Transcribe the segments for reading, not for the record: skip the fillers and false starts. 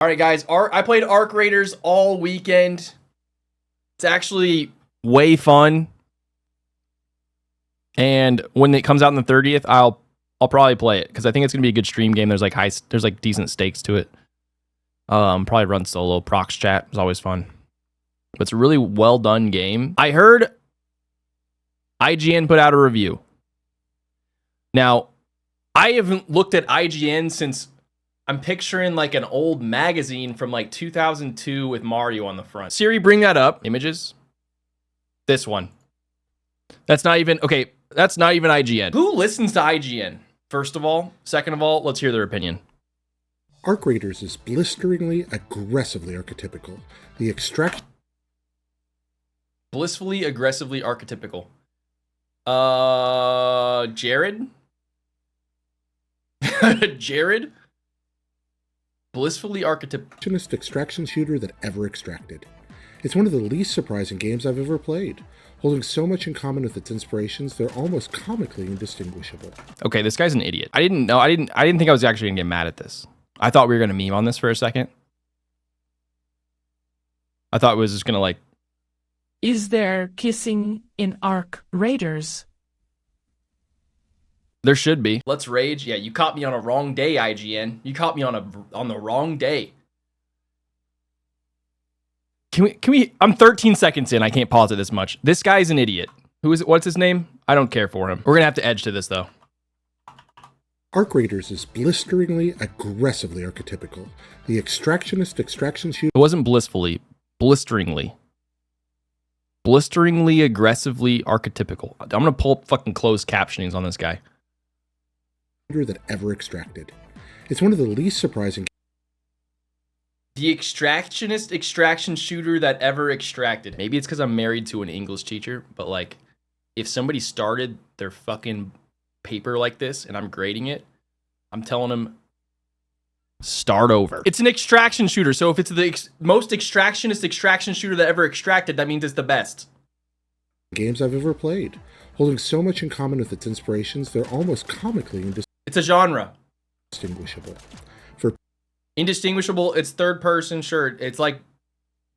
All right, guys. I played Arc Raiders all weekend. It's actually way fun. And when it comes out on the 30th, I'll probably play it because I think it's gonna be a good stream game. There's like decent stakes to it. Probably run solo. Prox chat is always fun. But it's a really well done game. I heard IGN put out a review. Now, I haven't looked at IGN since I'm picturing like an old magazine from like 2002 with Mario on the front. Siri, bring that up. Images. This one. That's not even IGN. Who listens to IGN? First of all. Second of all, let's hear their opinion. Arc Raiders is blisteringly, aggressively archetypical. The extraction... Blissfully, aggressively archetypical. Jared? Jared? Blissfully archetypical. Extraction shooter that ever extracted. It's one of the least surprising games I've ever played. Holding so much in common with its inspirations, they're almost comically indistinguishable. Okay, this guy's an idiot. I didn't think I was actually gonna get mad at this. I thought we were gonna meme on this for a second. I thought it was just gonna like... Is there kissing in Arc Raiders? There should be. Let's rage. Yeah, you caught me on a wrong day, IGN. You caught me on the wrong day. Can we I'm 13 seconds in. I can't pause it this much. This guy's an idiot. Who is it? What's his name? I don't care for him. We're going to have to edge to this though. Arc Raiders is blisteringly, aggressively archetypical. The extraction shooter... It wasn't blissfully, blisteringly. Blisteringly, aggressively archetypical. I'm going to pull up fucking closed captionings on this guy. ...that ever extracted. It's one of the least surprising... The extractionist extraction shooter that ever extracted. Maybe it's because I'm married to an English teacher, but like, if somebody started their fucking paper like this and I'm grading it, I'm telling them, start over. It's an extraction shooter, so if it's the most extractionist extraction shooter that ever extracted, that means it's the best. ...games I've ever played. Holding so much in common with its inspirations, they're almost comically It's a genre. indistinguishable. Indistinguishable, it's third person, sure. It's like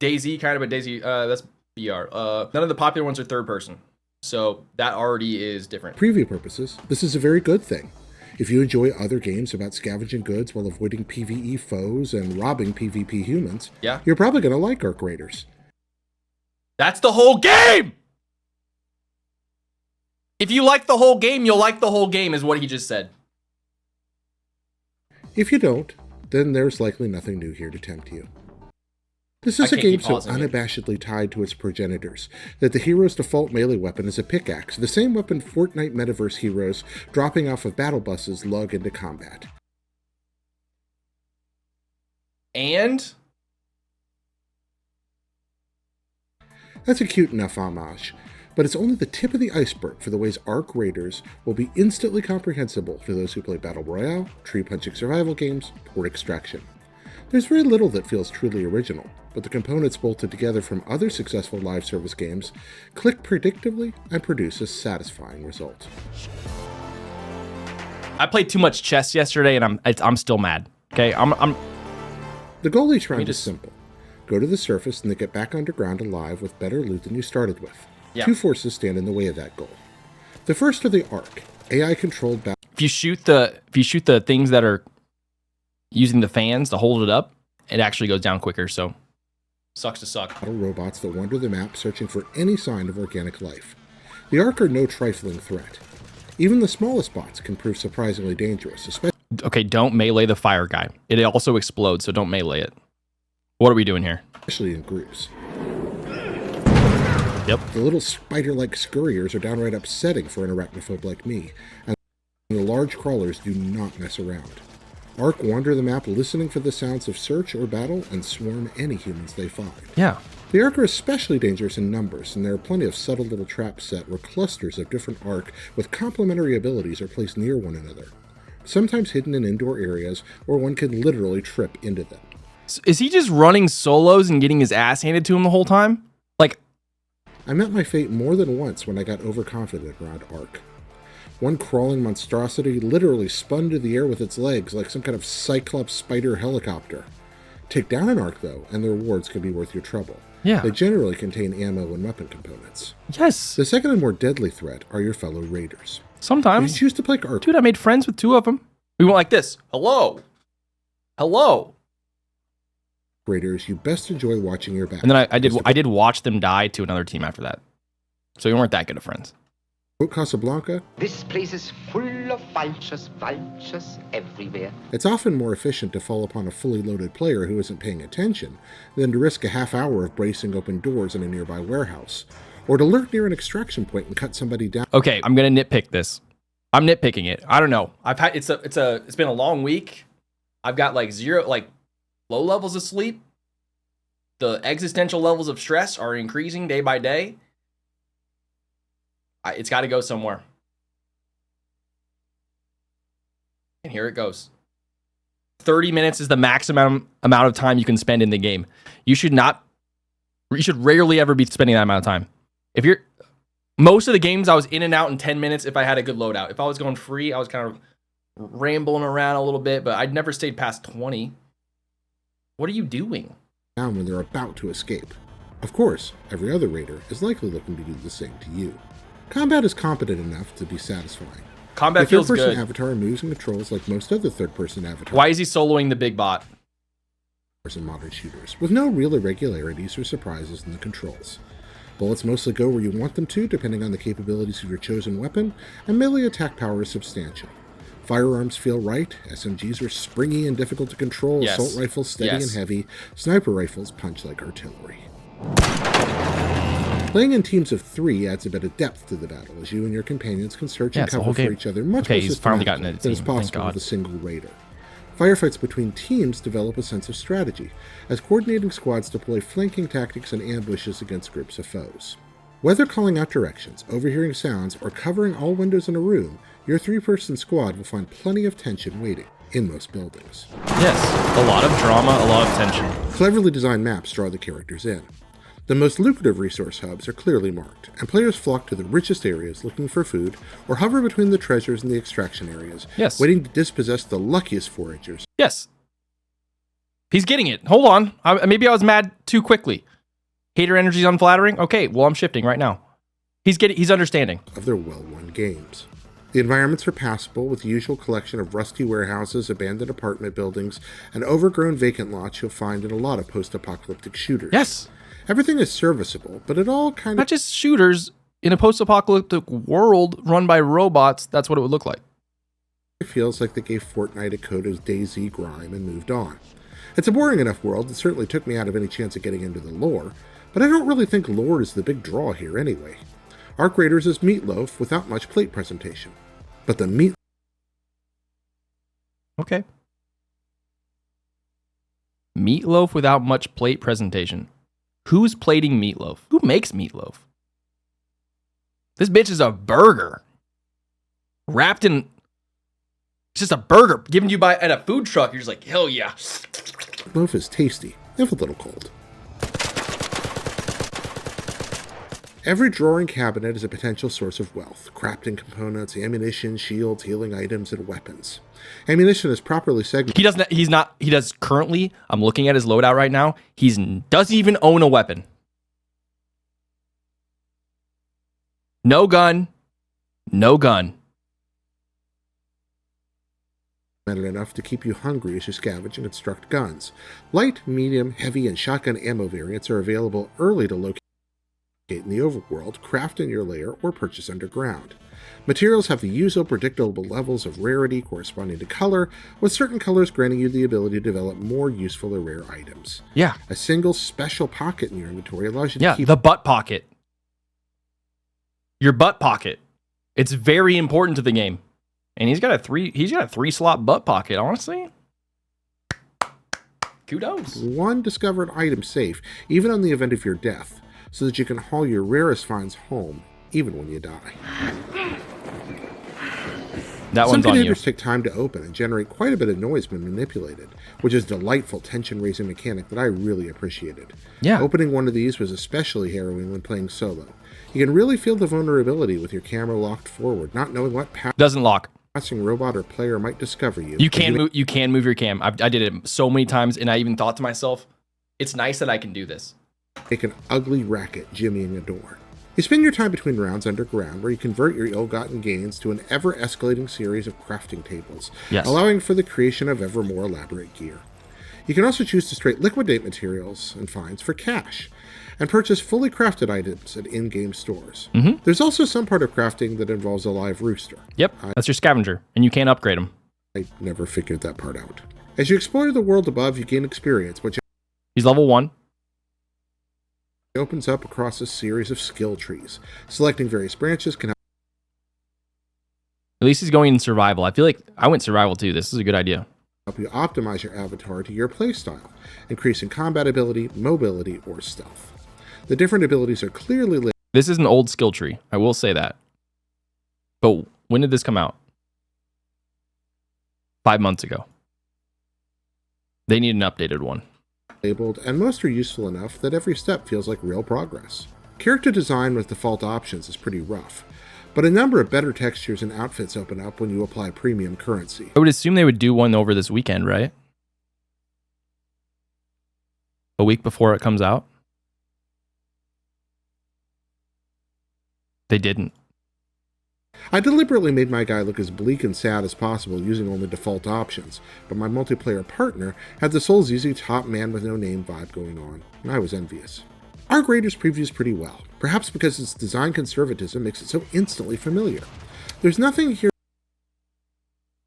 DayZ kind of, but DayZ, that's BR. None of the popular ones are third person. So that already is different. Preview purposes, this is a very good thing. If you enjoy other games about scavenging goods while avoiding PvE foes and robbing PvP humans, yeah, you're probably going to like Arc Raiders. That's the whole game! If you like the whole game, you'll like the whole game, is what he just said. If you don't, then there's likely nothing new here to tempt you. This is a game so unabashedly tied to its progenitors that the hero's default melee weapon is a pickaxe, the same weapon Fortnite metaverse heroes dropping off of battle buses lug into combat. And? That's a cute enough homage, but it's only the tip of the iceberg for the ways Arc Raiders will be instantly comprehensible for those who play Battle Royale, tree-punching survival games, or extraction. There's very little that feels truly original, but the components bolted together from other successful live service games click predictably and produce a satisfying result. I played too much chess yesterday, and I'm still mad. Okay, The goal each round is simple. Go to the surface and then get back underground alive with better loot than you started with. Yeah. Two forces stand in the way of that goal. The first are the Arc, AI-controlled battle. If you shoot the things that are using the fans to hold it up, it actually goes down quicker, so sucks to suck. Battle robots that wander the map searching for any sign of organic life. The Arc are no trifling threat. Even the smallest bots can prove surprisingly dangerous, especially... Okay, don't melee the fire guy. It also explodes, so don't melee it. What are we doing here? Especially in groups. Yep. The little spider-like scurriers are downright upsetting for an arachnophobe like me, and the large crawlers do not mess around. Arc wander the map listening for the sounds of search or battle and swarm any humans they find. Yeah. The Arc are especially dangerous in numbers, and there are plenty of subtle little traps set where clusters of different Arc with complementary abilities are placed near one another, sometimes hidden in indoor areas where one can literally trip into them. Is he just running solos and getting his ass handed to him the whole time? Like, I met my fate more than once when I got overconfident around Arc. One crawling monstrosity literally spun to the air with its legs like some kind of cyclops spider helicopter. Take down an Ark, though, and the rewards can be worth your trouble. Yeah. They generally contain ammo and weapon components. Yes. The second and more deadly threat are your fellow raiders. If Sometimes. you choose to play Ark, Dude, I made friends with 2 of them. We went like this. Hello. Hello. raiders, you best enjoy watching your back. And then I did watch them die to another team after that. So we weren't that good of friends. Quote Casablanca, This place is full of vultures, vultures everywhere. it's often more efficient to fall upon a fully loaded player who isn't paying attention than to risk a half hour of bracing open doors in a nearby warehouse, or to lurk near an extraction point and cut somebody down. Okay, I'm gonna nitpick this. I'm nitpicking it. I don't know. It's been a long week. I've got like low levels of sleep. The existential levels of stress are increasing day by day. It's got to go somewhere. And here it goes. 30 minutes is the maximum amount of time you can spend in the game. You should rarely ever be spending that amount of time. Most of the games I was in and out in 10 minutes if I had a good loadout. If I was going free, I was kind of rambling around a little bit, but I'd never stayed past 20. What are you doing? Down when they're about to escape. Of course, every other raider is likely looking to do the same to you. Combat is competent enough to be satisfying. Combat The feels third-person good. avatar moves and controls like most other third-person avatars Why is he soloing the big bot? in modern shooters, with no real irregularities or surprises in the controls. Bullets mostly go where you want them to, depending on the capabilities of your chosen weapon, and melee attack power is substantial. Firearms feel right, SMGs are springy and difficult to control, Yes. assault rifles steady Yes. and heavy, sniper rifles punch like artillery. Playing in teams of 3 adds a bit of depth to the battle, as you and your companions can search and it's the cover whole for game. each other much Okay, more he's finally gotten systematically it, than is team. Thank possible with God. a single raider. Firefights between teams develop a sense of strategy, as coordinating squads deploy flanking tactics and ambushes against groups of foes. Whether calling out directions, overhearing sounds, or covering all windows in a room, your 3-person squad will find plenty of tension waiting in most buildings. Yes, a lot of drama, a lot of tension. Cleverly designed maps draw the characters in. The most lucrative resource hubs are clearly marked, and players flock to the richest areas looking for food, or hover between the treasures and the extraction areas, Yes. waiting to dispossess the luckiest foragers. Yes. He's getting it. Hold on. Maybe I was mad too quickly. Hater energy is unflattering? Okay, well, I'm shifting right now. He's understanding. Of their well-won games. The environments are passable, with the usual collection of rusty warehouses, abandoned apartment buildings, and overgrown vacant lots you'll find in a lot of post-apocalyptic shooters. Yes. Everything is serviceable, but it all kind Not of just shooters. In a post-apocalyptic world run by robots, that's what it would look like. feels like they gave Fortnite a coat of DayZ grime and moved on. It's a boring enough world that certainly took me out of any chance of getting into the lore, but I don't really think lore is the big draw here anyway. Ark Raiders is meatloaf without much plate presentation. But the meat Okay. Meatloaf without much plate presentation. Who's plating meatloaf? Who makes meatloaf? This bitch is a burger. Wrapped in... It's just a burger given to you at a food truck. You're just like, hell yeah. loaf is tasty, if a little cold. Every drawer and cabinet is a potential source of wealth. Crafting components, ammunition, shields, healing items, and weapons. Ammunition is properly segmented. He does currently, I'm looking at his loadout right now, doesn't even own a weapon. No gun. No gun. Enough to keep you hungry as you scavenge and construct guns. Light, medium, heavy, and shotgun ammo variants are available early to locate in the overworld, craft in your lair, or purchase underground. Materials have the usual predictable levels of rarity corresponding to color, with certain colors granting you the ability to develop more useful or rare items. Yeah. A single special pocket in your inventory allows you to Yeah, keep the butt pocket. Your butt pocket. It's very important to the game. And he's got a 3-slot butt pocket, honestly. Kudos. one discovered item safe, even on the event of your death, so that you can haul your rarest finds home, even when you die. That Some one's on you. containers take time to open and generate quite a bit of noise when manipulated, which is a delightful tension-raising mechanic that I really appreciated. Yeah. Opening one of these was especially harrowing when playing solo. You can really feel the vulnerability with your camera locked forward, not knowing what path Doesn't lock. passing robot or player might discover you. You can move. You can move your cam. I did it so many times, and I even thought to myself, "It's nice that I can do this." Make an ugly racket jimmying a door. You spend your time between rounds underground, where you convert your ill-gotten gains to an ever-escalating series of crafting tables, Yes. allowing for the creation of ever more elaborate gear. You can also choose to straight liquidate materials and finds for cash, and purchase fully crafted items at in-game stores. There's also some part of crafting that involves a live rooster. Yep, that's your scavenger, and you can't upgrade them. I never figured that part out. As you explore the world above, you gain experience, which He's level 1. opens up across a series of skill trees. Selecting various branches can At least he's going in survival. I feel like I went survival too. This is a good idea. help you optimize your avatar to your playstyle, increasing combat ability, mobility, or stealth. The different abilities are clearly listed. This is an old skill tree. I will say that. But when did this come out? 5 months ago. They need an updated one. Labeled, and most are useful enough that every step feels like real progress. Character design with default options is pretty rough, but a number of better textures and outfits open up when you apply premium currency. I would assume they would do one over this weekend, right? A week before it comes out? They didn't. I deliberately made my guy look as bleak and sad as possible using only default options, but my multiplayer partner had the Souls Easy top man with no name vibe going on, and I was envious. Arc Raiders previews pretty well, perhaps because its design conservatism makes it so instantly familiar. There's nothing here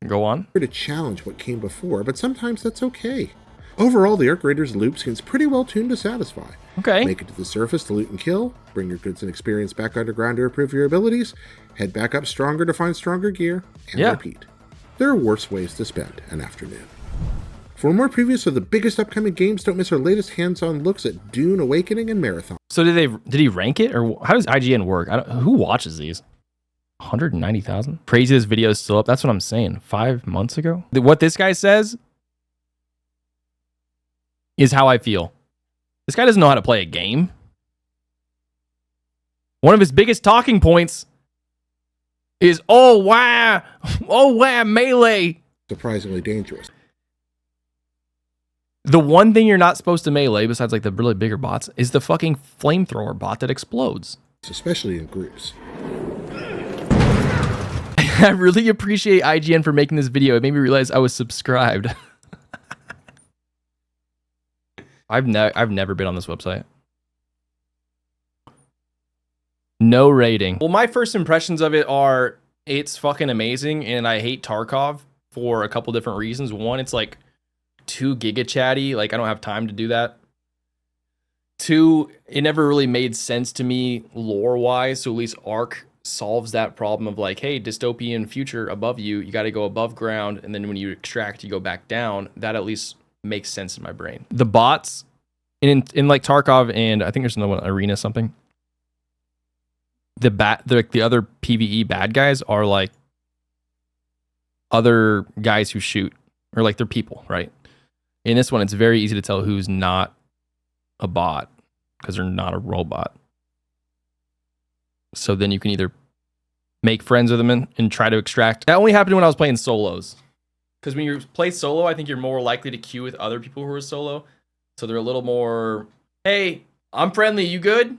Go on. to challenge what came before, but sometimes that's okay. Overall, the Arc Raiders loop seems pretty well tuned to satisfy. Okay. Make it to the surface to loot and kill, bring your goods and experience back underground to improve your abilities, head back up stronger to find stronger gear, and Yeah. repeat. There are worse ways to spend an afternoon. For more previews of the biggest upcoming games, don't miss our latest hands-on looks at Dune Awakening and Marathon. So did he rank it, or how does IGN work? Who watches these? 190,000. Crazy, this video is still up. That's what I'm saying. 5 months ago. What this guy says is how I feel. This guy doesn't know how to play a game. One of his biggest talking points is, oh wow, melee. Surprisingly dangerous. The one thing you're not supposed to melee, besides like the really bigger bots, is the fucking flamethrower bot that explodes. Especially in groups. I really appreciate IGN for making this video. It made me realize I was subscribed. I've never been on this website. No rating. Well, my first impressions of it are it's fucking amazing, and I hate Tarkov for a couple different reasons. One, it's like too giga chatty. Like, I don't have time to do that. Two, it never really made sense to me lore-wise, so at least Ark solves that problem of like, hey, dystopian future above you, you got to go above ground, and then when you extract, you go back down. That at least makes sense in my brain. The bots in like Tarkov, and I think there's another one, Arena something. The other PvE bad guys are like other guys who shoot, or like they're people, right? In this one, it's very easy to tell who's not a bot because they're not a robot. So then you can either make friends with them and try to extract. That only happened when I was playing solos. Because when you play solo, I think you're more likely to queue with other people who are solo. So they're a little more, hey, I'm friendly, you good?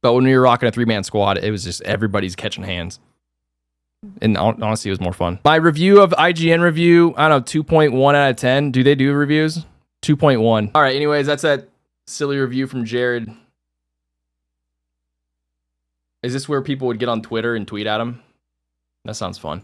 But when we were rocking a 3-man squad, it was just everybody's catching hands. And honestly, it was more fun. My review of IGN review, I don't know, 2.1 out of 10. Do they do reviews? 2.1. All right, anyways, that's that silly review from Jared. Is this where people would get on Twitter and tweet at him? That sounds fun.